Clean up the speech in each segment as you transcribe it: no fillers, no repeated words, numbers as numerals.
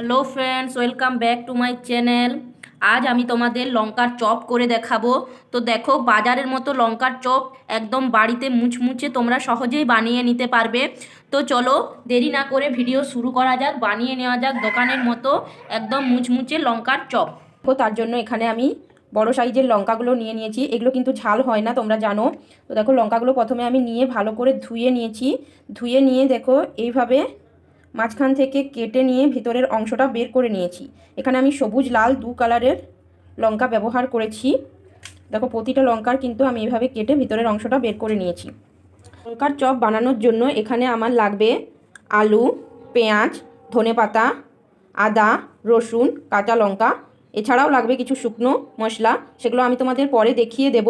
Hello friends, welcome back to my channel. আজ আমি তোমাদের লঙ্কার চপ করে দেখাবো। তো দেখো, বাজারের মতো লঙ্কার চপ একদম বাড়িতে মুচমুচে তোমরা সহজেই বানিয়ে নিতে পারবে। তো চলো দেরি না করে ভিডিও শুরু করা যাক, বানিয়ে নেওয়া যাক দোকানের মতো একদম মুচমুচে লঙ্কার চপ। তো তার জন্য এখানে আমি বড় সাইজের লঙ্কাগুলো নিয়ে নিয়েছি। এগুলো কিন্তু ঝাল হয় না, তোমরা জানো। তো দেখো, লঙ্কাগুলো প্রথমে আমি নিয়ে ভালো করে ধুয়ে নিয়েছি। ধুয়ে নিয়ে দেখো এইভাবে মাঝখান থেকে কেটে নিয়ে ভিতরের অংশটা বের করে নিয়েছি। এখানে আমি সবুজ লাল দু কালারের লঙ্কা ব্যবহার করেছি। দেখো, প্রতিটা লঙ্কার কিন্তু আমি এভাবে কেটে ভিতরের অংশটা বের করে নিয়েছি। লঙ্কার চপ বানানোর জন্য এখানে আমার লাগবে আলু, পেঁয়াজ, ধনেপাতা, আদা, রসুন, কাঁচা লঙ্কা। এছাড়াও লাগবে কিছু শুকনো মশলা, সেগুলো আমি তোমাদের পরে দেখিয়ে দেব।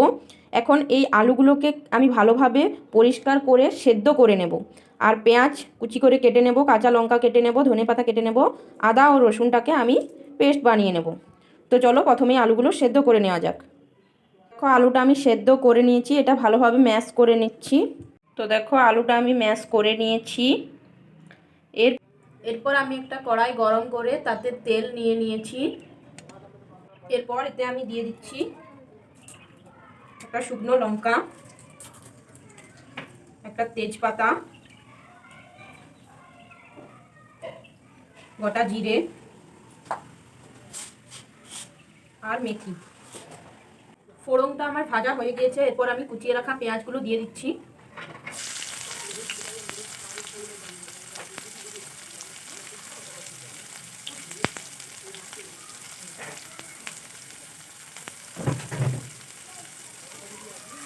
এখন এই আলুগুলোকে আমি ভালোভাবে পরিষ্কার করে সেদ্ধ করে নেব। আর পেঁয়াজ কুচি করে কেটে নেব, কাঁচা লঙ্কা কেটে নেব, ধনেপাতা কেটে নেব, আদা ও রসুনটাকে আমি পেস্ট বানিয়ে নেব। তো চলো প্রথমেই আলুগুলো সেদ্ধ করে নেওয়া যাক। দেখো, আলুটা আমি সেদ্ধ করে নিয়েছি, এটা ভালোভাবে ম্যাশ করে নিচ্ছি। তো দেখো, আলুটা আমি ম্যাশ করে নিয়েছি। এরপর আমি একটা কড়াই গরম করে তাতে তেল নিয়ে নিয়েছি। এরপর এতে আমি দিয়ে দিচ্ছি একটা শুকনো লঙ্কা, একটা তেজপাতা, গোটা জিরে আর মেথি। ফোড়নটা আমার ভাজা হয়ে গিয়েছে। এরপর আমি কুচিয়ে রাখা পেঁয়াজগুলো দিয়ে দিচ্ছি।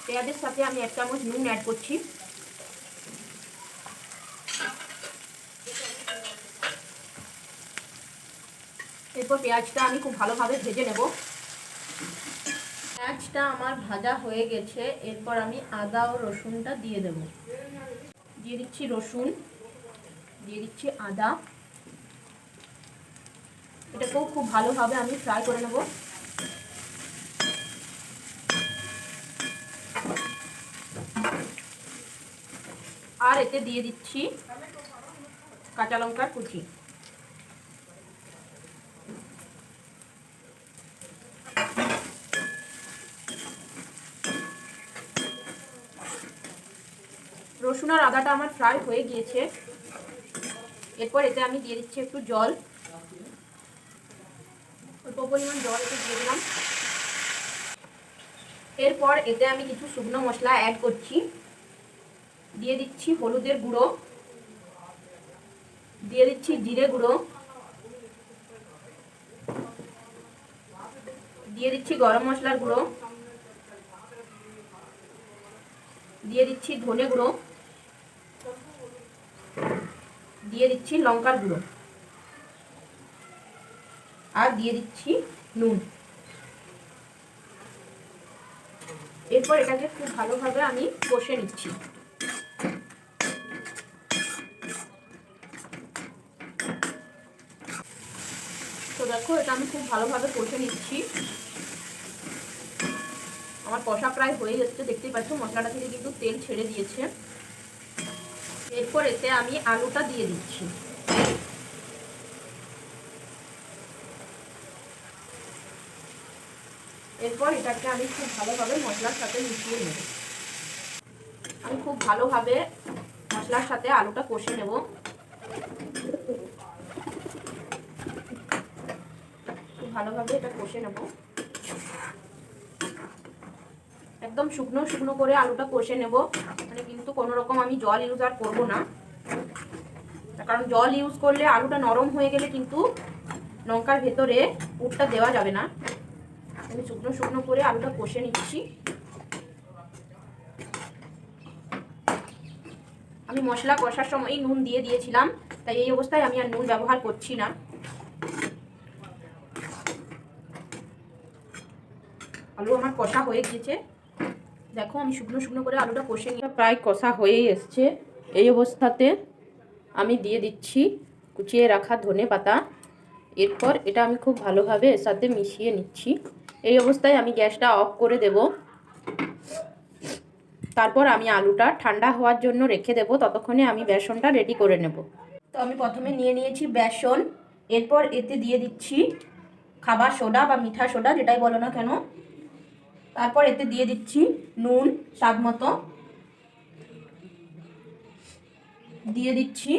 পেঁয়াজের সাথে আমি 1 চামচ নুন অ্যাড করছি। এরপর পেঁয়াজটা আমি খুব ভালোভাবে ভেজে নেব। পেঁয়াজটা আমার ভাজা হয়ে গেছে। এরপর আমি আদা ও রসুনটা দিয়ে দেব। দিয়ে দিচ্ছি রসুন, দিয়ে দিচ্ছি আদা। এটাকেও খুব ভালোভাবে আমি ফ্রাই করে নেব। আর এতে দিয়ে দিচ্ছি কাঁচা লঙ্কার কুচি। রসুন আর আদাটা আমার ফ্রাই হয়ে গিয়েছে। এরপর এতে আমি দিয়ে দিচ্ছি একটু জল, অল্প পরিমাণ জল এতে দিয়ে দিলাম। এরপর এতে আমি কিছু শুকনো মশলা অ্যাড করছি। দিয়ে দিচ্ছি হলুদের গুঁড়ো, দিয়ে দিচ্ছি জিরে গুঁড়ো, দিয়ে দিচ্ছি গরম মশলার গুঁড়ো, দিয়ে দিচ্ছি ধনে গুঁড়ো, দিয়ে দিচ্ছি লঙ্কার গুঁড়ো আর দিয়ে দিচ্ছি নুন। এরপর এটাকে খুব ভালোভাবে আমি কষে নিচ্ছি। তো দেখো, এটা আমি খুব ভালোভাবে কষে নিচ্ছি। আমার কষা প্রায় হয়ে যাচ্ছে, দেখতেই পাচ্ছ মশলাটা থেকে কিন্তু তেল ছেড়ে দিয়েছে। এরপর এতে আমি আলুটা দিয়ে দিচ্ছি। এরপর এটাকে আমি খুব ভালোভাবে মশলার সাথে মিশিয়ে নেব। আমি খুব ভালোভাবে মশলার সাথে আলুটা কষে নেব। খুব ভালোভাবে এটা কষে নেব। একদম শুকনো শুকনো করে আলুটা কষে নেব। মানে কিন্তু কোনো রকম আমি জল ইউজ আর করবো না, কারণ জল ইউজ করলে আলুটা নরম হয়ে গেলে কিন্তু লঙ্কার ভেতরে পুরটা দেওয়া যাবে না। আমি শুকনো শুকনো করে আলুটা কষে নিচ্ছি। আমি মশলা কষার সময় নুন দিয়ে দিয়েছিলাম, তাই এই অবস্থায় আমি আর নুন ব্যবহার করছি না। আলু আমার কষা হয়ে গিয়েছে। দেখো, আমি শুকনো শুকনো করে আলুটা কষে নিয়ে প্রায় কষা হয়েই এসছে। এই অবস্থাতে আমি দিয়ে দিচ্ছি কুচিয়ে রাখা ধনে পাতা। এরপর এটা আমি খুব ভালোভাবে এর সাথে মিশিয়ে নিচ্ছি। এই অবস্থায় আমি গ্যাসটা অফ করে দেব। তারপর আমি আলুটা ঠান্ডা হওয়ার জন্য রেখে দেব। ততক্ষণে আমি বেসনটা রেডি করে নেব। তো আমি প্রথমে নিয়ে নিয়েছি বেসন। এরপর এতে দিয়ে দিচ্ছি খাবার সোডা বা মিঠা সোডা, যেটাই বলো না কেন। তারপর এতে দিয়ে দিচ্ছি নুন স্বাদ মতো, দিয়ে দিচ্ছি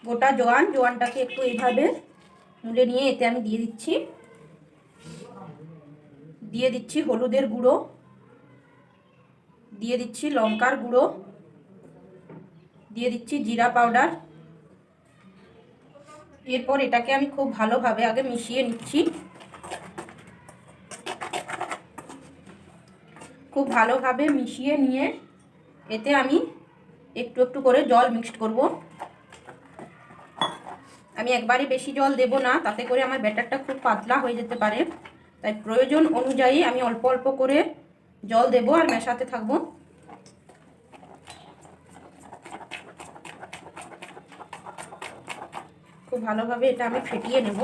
গোটা জোয়ান। জোয়ানটাকে একটু এইভাবে মুলে নিয়ে এতে আমি দিয়ে দিচ্ছি হলুদের গুঁড়ো, দিয়ে দিচ্ছি লঙ্কার গুঁড়ো, দিয়ে দিচ্ছি জিরা পাউডার। এরপর এটাকে আমি খুব ভালোভাবে আগে মিশিয়ে নিচ্ছি। খুব ভালোভাবে মিশিয়ে নিয়ে এতে আমি একটু একটু করে জল মিক্সড করব। আমি একবারই বেশি জল দেব না, তাতে করে আমার ব্যাটারটা খুব পাতলা হয়ে যেতে পারে। তাই প্রয়োজন অনুযায়ী আমি অল্প অল্প করে জল দেব আর মেশাতে থাকবো। খুব ভালোভাবে এটা আমি ফেটিয়ে নেব।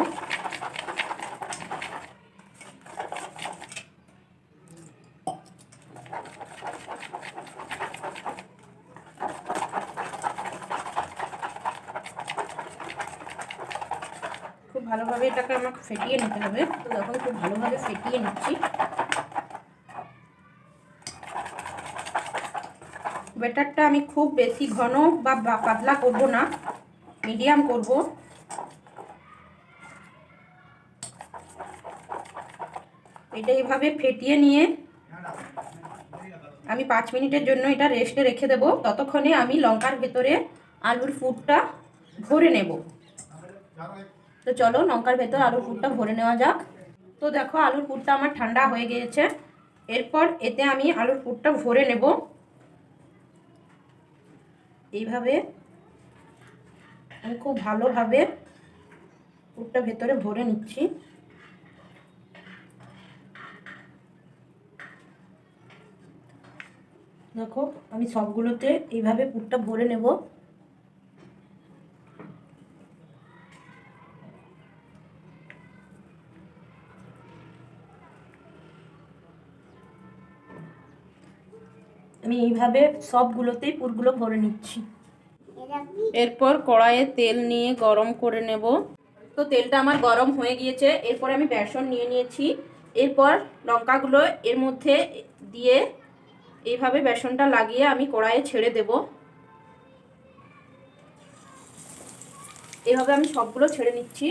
খুব ভালোভাবে এটাকে আমাকে ফেটিয়ে নিতে হবে। তো এখন খুব ভালোভাবে ফেটিয়ে নিচ্ছি। ব্যাটারটা আমি খুব বেশি ঘন বা পাতলা করব না, মিডিয়াম করব। এটা এইভাবে ফেটিয়ে নিয়ে আমি 5 মিনিটের জন্য এটা রেস্টে রেখে দেব। ততক্ষণে আমি লঙ্কার ভেতরে আলুর পুরটা ভরে নেব। তো চলো লঙ্কার ভেতর আলুর পুরটা ভরে নেওয়া যাক। তো দেখো আলুর পুরটা আমার ঠান্ডা হয়ে গিয়েছে। এরপর এতে আমি আলুর পুরটা ভরে নেব। এইভাবে আমি খুব ভালোভাবে পুরটা ভেতরে ভরে নিচ্ছি। দেখো আমি সবগুলোতে এইভাবে পুরটা ভরে নেব। আমি এইভাবে সবগুলোতেই পুরগুলো ভরে নিচ্ছি। এরপর কড়াইয়ে তেল নিয়ে গরম করে নেব। তো তেলটা আমার গরম হয়ে গিয়েছে। এরপর আমি বেসন নিয়ে নিয়েছি। এরপর লঙ্কাগুলো এর মধ্যে দিয়ে এইভাবে বেসনটা লাগিয়ে আমি কড়াইয়ে ছেড়ে দেব। এইভাবে আমি সবগুলো ছেড়ে নিচ্ছি।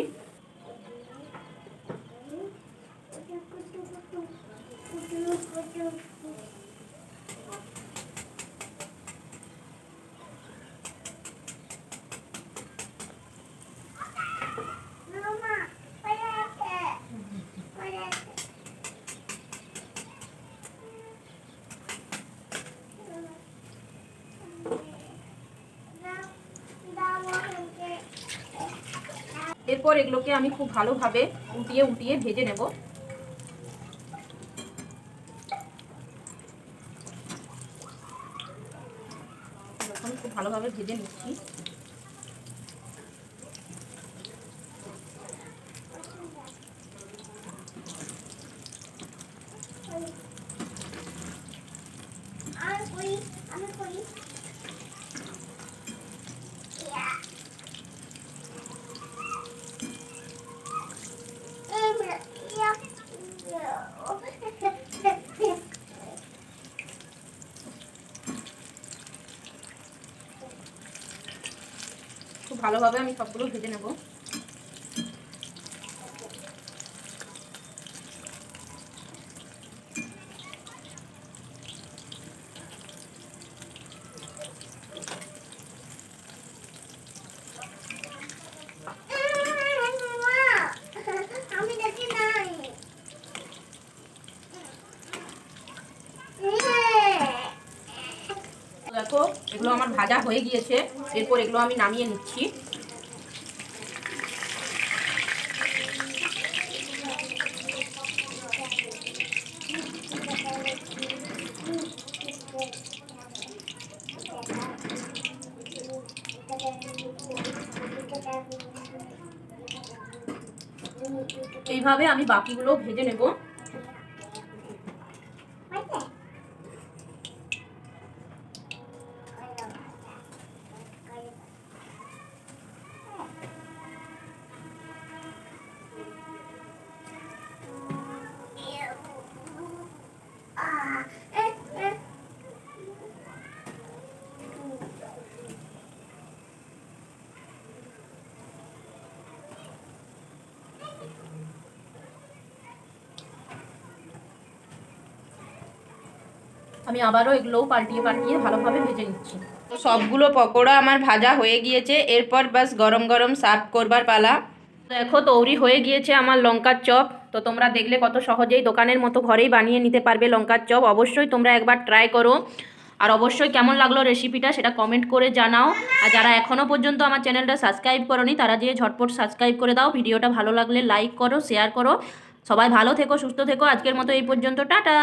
এরপর এগুলোকে আমি খুব ভালোভাবে উল্টিয়ে উল্টিয়ে ভেজে নেব। এখন খুব ভালোভাবে ভেজে নিচ্ছি। খুব ভালোভাবে আমি সবগুলো ভেজে নেব। দেখো এগুলো আমার ভাজা হয়ে গিয়েছে। এরপর এগুলো আমি নামিয়ে নিচ্ছি। এইভাবে আমি বাকিগুলো ভেজে নেব। আমি আবারও এগুলোও পাল্টিয়ে পাল্টিয়ে ভালোভাবে ভেজে নিচ্ছি। তো সবগুলো পকোড়া আমার ভাজা হয়ে গিয়েছে, এরপর বাস গরম গরম সার্ভ করবার পালা। দেখো তৈরি হয়ে গিয়েছে আমার লঙ্কার চপ। তো তোমরা দেখলে কত সহজেই দোকানের মতো ঘরেই বানিয়ে নিতে পারবে লঙ্কার চপ। অবশ্যই তোমরা একবার ট্রাই করো, আর অবশ্যই কেমন লাগলো রেসিপিটা সেটা কমেন্ট করে জানাও। আর যারা এখনও পর্যন্ত আমার চ্যানেলটা সাবস্ক্রাইব করোনি তারা যেয়ে ঝটপট সাবস্ক্রাইব করে দাও। ভিডিওটা ভালো লাগলে লাইক করো, শেয়ার করো। সবাই ভালো থেকো, সুস্থ থেকো। আজকের মতো এই পর্যন্ত, টাটা।